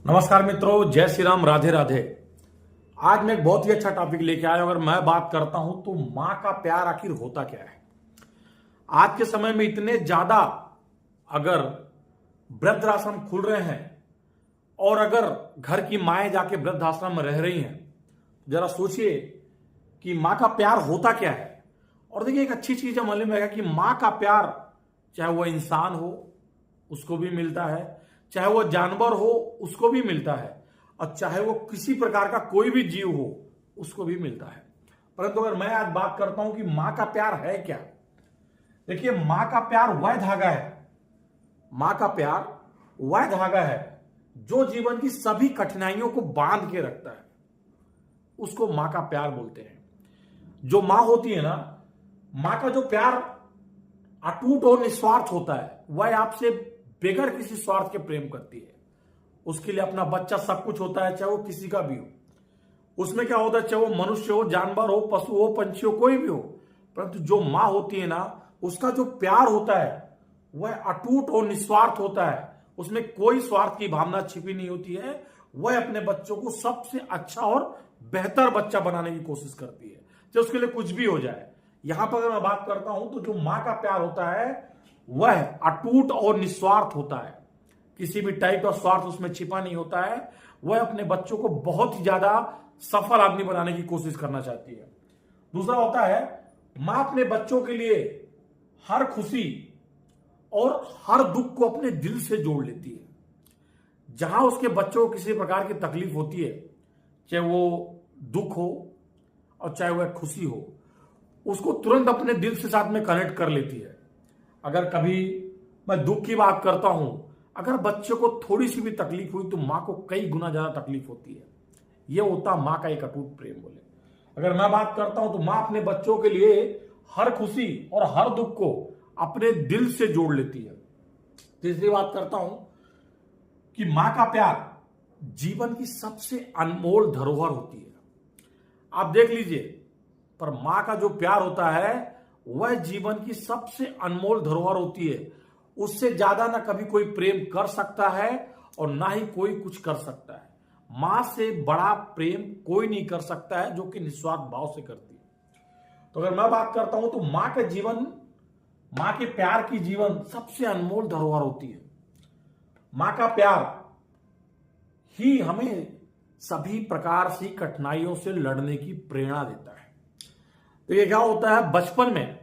नमस्कार मित्रों, जय श्री राम, राधे राधे। आज मैं एक बहुत ही अच्छा टॉपिक लेके आया। अगर मैं बात करता हूं तो मां का प्यार आखिर होता क्या है। आज के समय में इतने ज्यादा अगर वृद्धाश्रम खुल रहे हैं और अगर घर की माएं जाके वृद्धाश्रम में रह रही हैं, जरा सोचिए कि मां का प्यार होता क्या है। और देखिए, एक अच्छी चीज है मालूम है कि मां का प्यार चाहे वो इंसान हो उसको भी मिलता है, चाहे वो जानवर हो उसको भी मिलता है, और चाहे वो किसी प्रकार का कोई भी जीव हो उसको भी मिलता है। परंतु अगर मैं आज बात करता हूं कि मां का प्यार है क्या, देखिए, मां का प्यार वह धागा है, मां का प्यार वह धागा है जो जीवन की सभी कठिनाइयों को बांध के रखता है, उसको मां का प्यार बोलते हैं। जो मां होती है ना, मां का जो प्यार अटूट और निस्वार्थ होता है, वह आपसे बेगर किसी स्वार्थ के प्रेम करती है। उसके लिए अपना बच्चा सब कुछ होता है, चाहे वो किसी का भी हो। उसमें क्या होता है, चाहे वो मनुष्य हो, जानवर हो, पशु हो, पंछी हो, कोई भी हो, परंतु जो मां होती है ना, उसका जो प्यार होता है वह अटूट और निस्वार्थ होता है। उसमें कोई स्वार्थ की भावना छिपी नहीं होती है। वह अपने बच्चों को सबसे अच्छा और बेहतर बच्चा बनाने की कोशिश करती है, चाहे उसके लिए कुछ भी हो जाए। यहां पर अगर मैं बात करता हूं तो जो मां का प्यार होता है वह अटूट और निस्वार्थ होता है। किसी भी टाइप का स्वार्थ उसमें छिपा नहीं होता है। वह अपने बच्चों को बहुत ही ज्यादा सफल आदमी बनाने की कोशिश करना चाहती है। दूसरा होता है, मां अपने बच्चों के लिए हर खुशी और हर दुख को अपने दिल से जोड़ लेती है। जहां उसके बच्चों को किसी प्रकार की तकलीफ होती है, चाहे वो दुख हो और चाहे वह खुशी हो, उसको तुरंत अपने दिल से साथ में कनेक्ट कर लेती है। अगर कभी मैं दुख की बात करता हूं, अगर बच्चे को थोड़ी सी भी तकलीफ हुई तो मां को कई गुना ज्यादा तकलीफ होती है। यह होता मां का एक अटूट प्रेम बोले। अगर मैं बात करता हूं तो मां अपने बच्चों के लिए हर खुशी और हर दुख को अपने दिल से जोड़ लेती है। तीसरी बात करता हूं कि मां का प्यार जीवन की सबसे अनमोल धरोहर होती है। आप देख लीजिए, पर मां का जो प्यार होता है वह जीवन की सबसे अनमोल धरोहर होती है। उससे ज्यादा ना कभी कोई प्रेम कर सकता है और ना ही कोई कुछ कर सकता है। मां से बड़ा प्रेम कोई नहीं कर सकता है, जो कि निस्वार्थ भाव से करती है। तो अगर मैं बात करता हूं तो मां के जीवन, मां के प्यार की जीवन सबसे अनमोल धरोहर होती है। मां का प्यार ही हमें सभी प्रकार की कठिनाइयों से लड़ने की प्रेरणा देता है। तो ये क्या होता है, बचपन में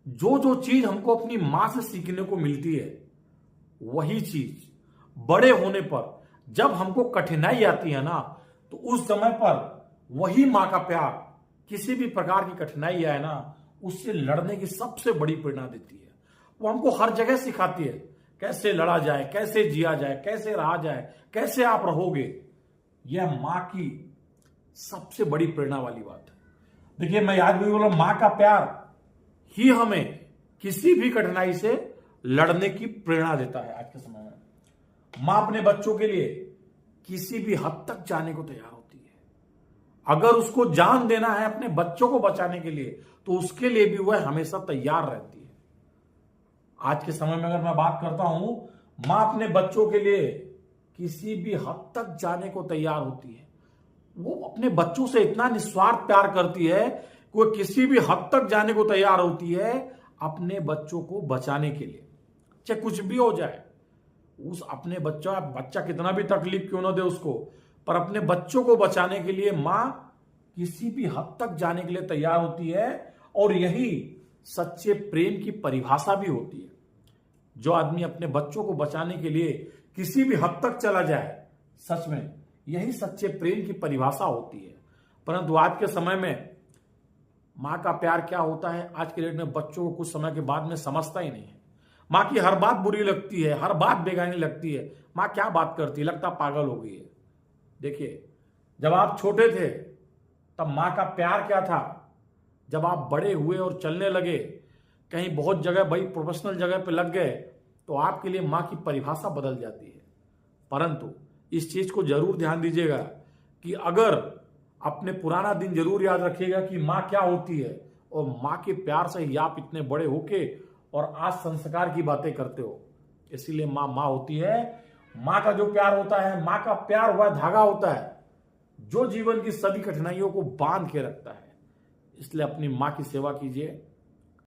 जो जो चीज हमको अपनी मां से सीखने को मिलती है, वही चीज बड़े होने पर जब हमको कठिनाई आती है ना, तो उस समय पर वही मां का प्यार किसी भी प्रकार की कठिनाई आए ना, उससे लड़ने की सबसे बड़ी प्रेरणा देती है। वो हमको हर जगह सिखाती है कैसे लड़ा जाए, कैसे जिया जाए, कैसे रहा जाए, कैसे आप रहोगे। यह मां की सबसे बड़ी प्रेरणा वाली बात है। देखिए, मैं आज भी बोला, मां का प्यार ही हमें किसी भी कठिनाई से लड़ने की प्रेरणा देता है। आज के समय में मां अपने बच्चों के लिए किसी भी हद तक जाने को तैयार होती है। अगर उसको जान देना है अपने बच्चों को बचाने के लिए, तो उसके लिए भी वह हमेशा तैयार रहती है। आज के समय में अगर मैं बात करता हूं, मां अपने बच्चों के लिए किसी भी हद तक जाने को तैयार होती है। वो अपने बच्चों से इतना निस्वार्थ प्यार करती है कि वो किसी भी हद तक जाने को तैयार होती है अपने बच्चों को बचाने के लिए, चाहे कुछ भी हो जाए। उस अपने बच्चा कितना भी तकलीफ क्यों ना दे उसको, पर अपने बच्चों को बचाने के लिए मां किसी भी हद तक जाने के लिए तैयार होती है। और यही सच्चे प्रेम की परिभाषा भी होती है। जो आदमी अपने बच्चों को बचाने के लिए किसी भी हद तक चला जाए, सच में यही सच्चे प्रेम की परिभाषा होती है। परंतु आज के समय में मां का प्यार क्या होता है, आज के डेट में बच्चों को कुछ समय के बाद में समझता ही नहीं है। मां की हर बात बुरी लगती है, हर बात बेगानी लगती है। मां क्या बात करती है, लगता पागल हो गई है। देखिए, जब आप छोटे थे तब मां का प्यार क्या था। जब आप बड़े हुए और चलने लगे, कहीं बहुत जगह भाई प्रोफेशनल जगह पे लग गए, तो आपके लिए मां की परिभाषा बदल जाती है। परंतु इस चीज को जरूर ध्यान दीजिएगा कि अगर अपने पुराना दिन जरूर याद रखिएगा कि मां क्या होती है, और मां के प्यार से ही आप इतने बड़े होके और आज संस्कार की बातें करते हो। इसीलिए मां मां होती है। मां का जो प्यार होता है, मां का प्यार हुआ धागा होता है जो जीवन की सभी कठिनाइयों को बांध के रखता है। इसलिए अपनी मां की सेवा कीजिए।